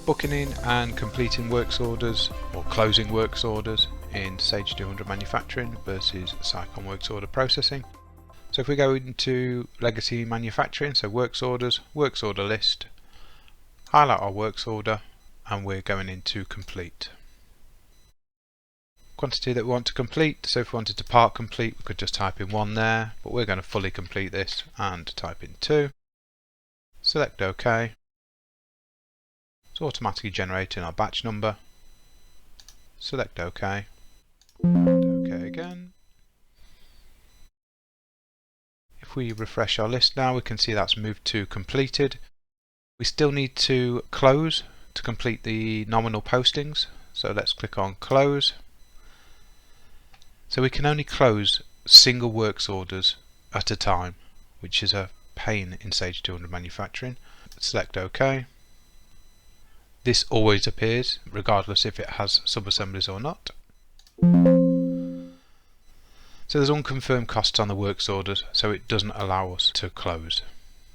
Booking in and completing works orders or closing works orders in Sage 200 Manufacturing versus Sicon works order processing. So if we go into legacy manufacturing, so works orders, works order list, highlight our works order, and we're going into complete. Quantity that we want to complete, so if we wanted to part complete we could just type in 1 there, but we're going to fully complete this and type in 2. Select OK. It's automatically generating our batch number. Select OK. And OK again. If we refresh our list now, we can see that's moved to completed. We still need to close to complete the nominal postings, so let's click on close. So we can only close single works orders at a time, which is a pain in Sage 200 Manufacturing. Select OK. This always appears, regardless if it has sub-assemblies or not. So there's unconfirmed costs on the works orders, so it doesn't allow us to close.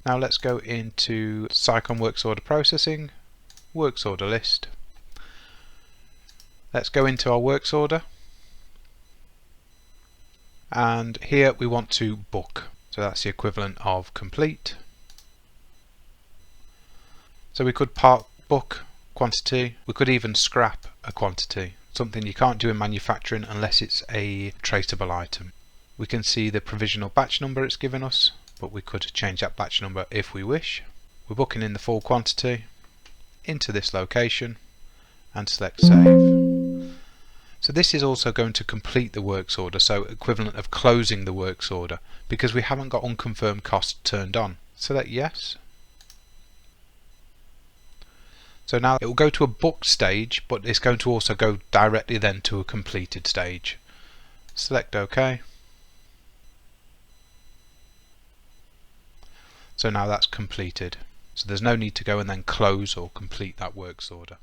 Now let's go into Sicon works order processing, works order list. Let's go into our works order, and here we want to book. So that's the equivalent of complete. So we could part book quantity, we could even scrap a quantity, something you can't do in manufacturing unless it's a traceable item. We can see the provisional batch number it's given us, but we could change that batch number if we wish. We're booking in the full quantity into this location and select save. So this is also going to complete the works order, so equivalent of closing the works order, because we haven't got unconfirmed cost turned on. Select yes. So now it will go to a booked stage, but it's going to also go directly then to a completed stage. Select OK. So now that's completed. So there's no need to go and then close or complete that works order.